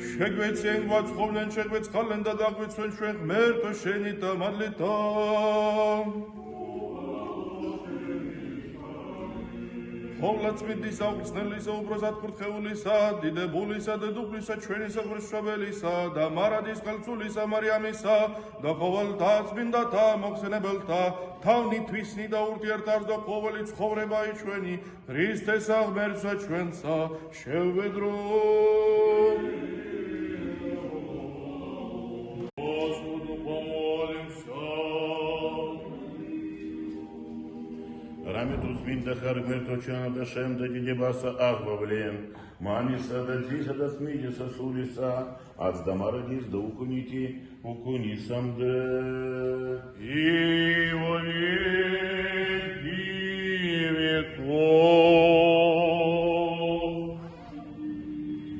შეგვეცენ გვაცხოვნენ შეგვეცხალენ და დაგვიცვენ ჩვენ ღმერთო შენი დამადლითა Ხოვლაცმიდის აუხსნელისა უბრალოდ კურთხეულისა დიდებულისა და დედოფლისა ჩვენისა ღვთისმშობელისა და მარადის ხელწულისა მარიამისა და ყოველთა წმინდათა მოხსენებელთა თავნი თვისნი და ურთიერთობს და ყოველი ცხოვრება ჩვენი ქრისტესა ღმერთსა ჩვენსა შევედრო Господу помолимся Рамитус винда харгмерто чана да шем да дидебаса ахвавлем, мамиса да дзиса да смидиса сулиса, ац да марадис да укунисам да. И во